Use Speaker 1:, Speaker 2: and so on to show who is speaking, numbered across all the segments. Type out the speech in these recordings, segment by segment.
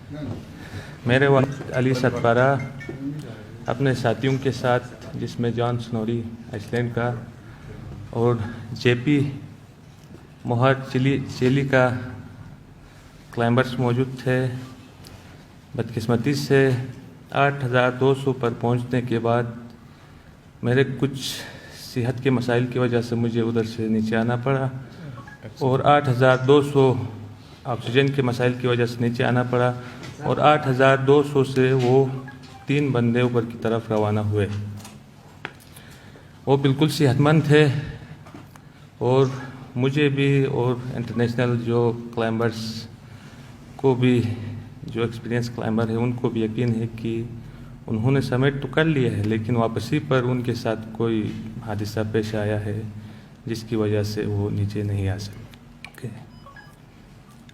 Speaker 1: میرے والد علی ستپارہ اپنے ساتھیوں کے ساتھ، جس میں جان سنوری آئس لینڈ کا اور جے پی موہر چیلی کا کلائمبرز موجود تھے. بدقسمتی سے 8200 پر پہنچنے کے بعد میرے کچھ صحت کے مسائل کی وجہ سے مجھے ادھر سے نیچے آنا پڑا، اور 8200 آکسیجن کے مسائل کی وجہ سے نیچے آنا پڑا، اور 8200 سے وہ 3 بندے اوپر کی طرف روانہ ہوئے. وہ بالکل صحت مند تھے، اور مجھے بھی اور انٹرنیشنل جو کلائمبرز کو بھی، جو ایکسپیرینس کلائمبر ہیں ان کو بھی یقین ہے کہ انہوں نے سمٹ تو کر لیا ہے، لیکن واپسی پر ان کے ساتھ کوئی حادثہ پیش آیا ہے جس کی وجہ سے وہ نیچے نہیں آ سکے.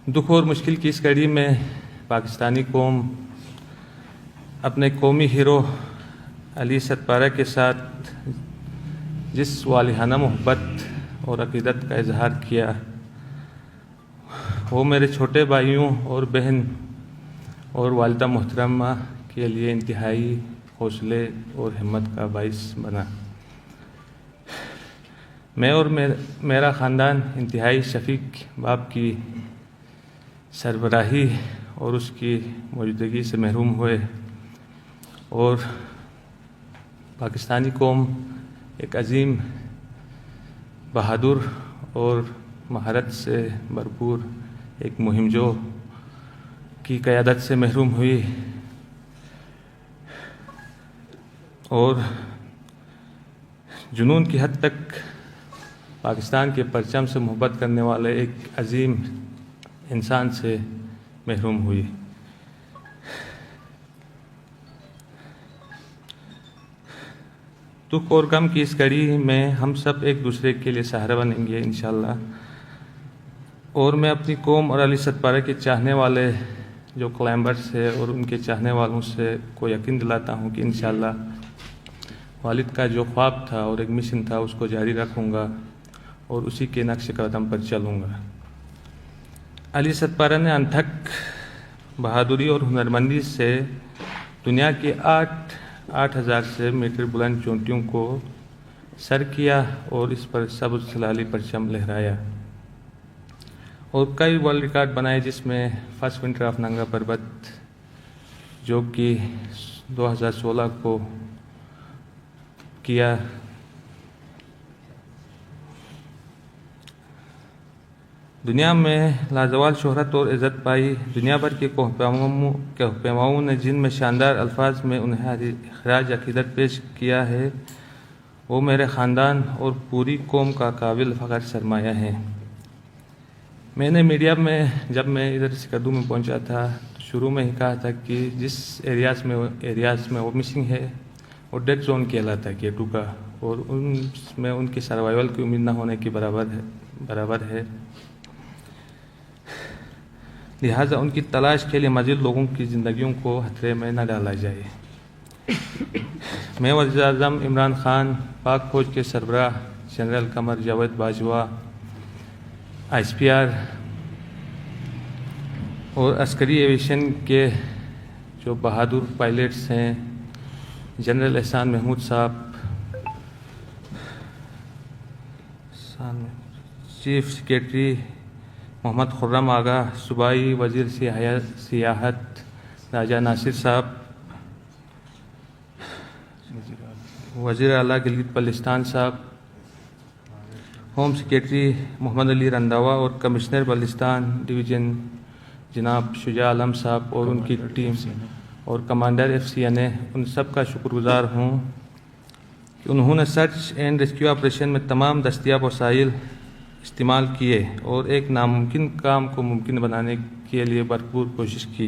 Speaker 1: دکھ اور مشکل کی اس گھڑی میں پاکستانی قوم اپنے قومی ہیرو علی ستپارہ کے ساتھ جس والہانہ محبت اور عقیدت کا اظہار کیا، وہ میرے چھوٹے بھائیوں اور بہن اور والدہ محترمہ کے لیے انتہائی حوصلے اور ہمت کا باعث بنا. میں اور میرا خاندان انتہائی شفیق باپ کی سربراہی اور اس کی موجودگی سے محروم ہوئے، اور پاکستانی قوم ایک عظیم، بہادر اور مہارت سے بھرپور ایک مہم جو کی قیادت سے محروم ہوئی، اور جنون کی حد تک پاکستان کے پرچم سے محبت کرنے والے ایک عظیم انسان سے محروم ہوئی. دکھ اور غم کی اس گھڑی میں ہم سب ایک دوسرے کے لیے سہارا بنیں گے انشاءاللہ. اور میں اپنی قوم اور علی ستپارہ کے چاہنے والے جو کلائمبرز ہیں اور ان کے چاہنے والوں سے کو یقین دلاتا ہوں کہ انشاءاللہ والد کا جو خواب تھا اور ایک مشن تھا اس کو جاری رکھوں گا اور اسی کے نقش قدم پر چلوں گا. علی ستپارہ نے انتھک بہادری اور ہنرمندی سے دنیا کے 8000 سے میٹر بلند چوٹیوں کو سر کیا اور اس پر سبز سلالی پرچم لہرایا، اور کئی ورلڈ ریکارڈ بنائے، جس میں فرسٹ ونٹر آف ننگا پربت جو کہ 2016 کو کیا. دنیا میں لازوال شہرت اور عزت پائی. دنیا بھر کے کوہ نے جن میں شاندار الفاظ میں انہیں خراج عقیدت پیش کیا ہے، وہ میرے خاندان اور پوری قوم کا قابل فخر سرمایہ ہیں. میں نے میڈیا میں جب میں ادھر سکردو میں پہنچا تھا تو شروع میں ہی کہا تھا کہ جس ایریاز میں وہ مسنگ ہے وہ ڈیڈ زون کہلاتا ہے K2 کا، اور ان میں ان کی سروائیول کی امید نہ ہونے کے برابر ہے. لہٰذا ان کی تلاش کے لیے مزید لوگوں کی زندگیوں کو خطرے میں نہ ڈالا جائے. میں وزیر اعظم عمران خان، پاک فوج کے سربراہ جنرل قمر جاوید باجوہ، ICPR اور عسکری ایویشن کے جو بہادر پائلٹس ہیں، جنرل احسان محمود صاحب، چیف سیکریٹری محمد خرم آغا، صوبائی وزیر سیاحت راجہ ناصر صاحب، وزیر اعلیٰ گلگت بلتستان صاحب، ہوم سیکریٹری محمد علی رنداوا اور کمشنر بلتستان ڈویژن جناب شجاع عالم صاحب اور ان کی ٹیم، اور کمانڈر FCNA، ان سب کا شکر گزار ہوں کہ انہوں نے سرچ اینڈ ریسکیو آپریشن میں تمام دستیاب وسائل استعمال کیے اور ایک ناممکن کام کو ممکن بنانے کے لیے بھرپور کوشش کی.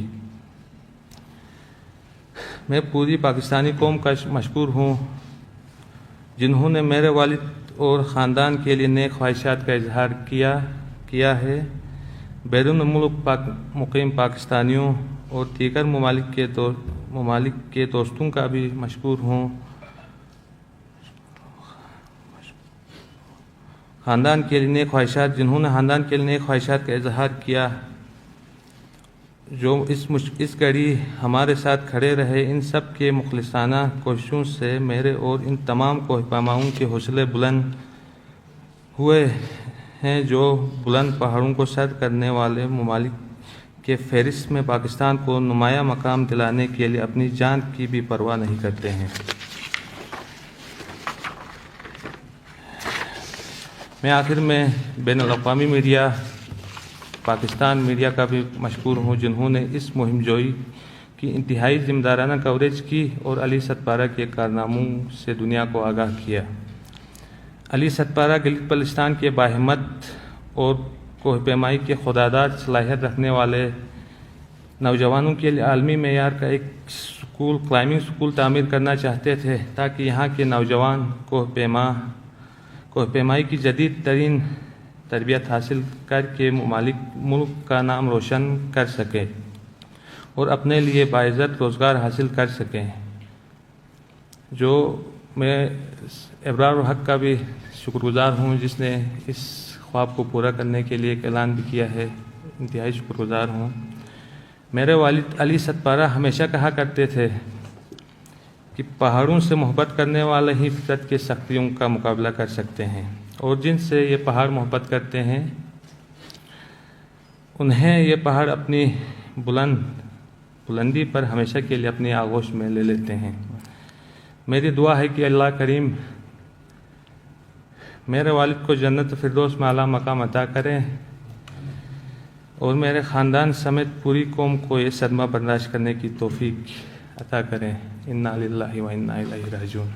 Speaker 1: میں پوری پاکستانی قوم کا مشکور ہوں جنہوں نے میرے والد اور خاندان کے لیے نیک خواہشات کا اظہار کیا ہے. بیرون ملک مقیم پاکستانیوں اور دیگر ممالک کے دوستوں کا بھی مشکور ہوں. خاندان کے لیے نیک خواہشات جنہوں نے خاندان کے لیے نیک خواہشات کا اظہار کیا جو اس گھڑی ہمارے ساتھ کھڑے رہے، ان سب کے مخلصانہ کوششوں سے میرے اور ان تمام کوہ پیماؤں کے حوصلے بلند ہوئے ہیں، جو بلند پہاڑوں کو سر کرنے والے ممالک کے فہرست میں پاکستان کو نمایاں مقام دلانے کے لیے اپنی جان کی بھی پرواہ نہیں کرتے ہیں۔ میں آخر میں بین الاقوامی میڈیا، پاکستان میڈیا کا بھی مشکور ہوں، جنہوں نے اس مہم جوئی کی انتہائی ذمہ دارانہ کوریج کی اور علی ستپارہ کے کارناموں سے دنیا کو آگاہ کیا۔ علی ستپارہ گلگت بلتستان کے باہمت اور کوہ پیمائی کے خوددار صلاحیت رکھنے والے نوجوانوں کے لیے عالمی معیار کا ایک کلائمبنگ اسکول تعمیر کرنا چاہتے تھے، تاکہ یہاں کے نوجوان کوہ پیمائی کی جدید ترین تربیت حاصل کر کے ملک کا نام روشن کر سکیں اور اپنے لیے باعزت روزگار حاصل کر سکیں۔ جو میں ابرار الحق کا بھی شکر گزار ہوں، جس نے اس خواب کو پورا کرنے کے لیے ایک اعلان بھی کیا ہے، انتہائی شکر گزار ہوں۔ میرے والد علی ستپارہ ہمیشہ کہا کرتے تھے کہ پہاڑوں سے محبت کرنے والے ہی فطرت کی سختیوں کا مقابلہ کر سکتے ہیں، اور جن سے یہ پہاڑ محبت کرتے ہیں انہیں یہ پہاڑ اپنی بلندی پر ہمیشہ کے لیے اپنی آغوش میں لے لیتے ہیں۔ میری دعا ہے کہ اللہ کریم میرے والد کو جنت فردوس میں اعلیٰ مقام عطا کریں اور میرے خاندان سمیت پوری قوم کو یہ صدمہ برداشت کرنے کی توفیق عطا کریں۔ انا للہ و انا الیہ راجعون۔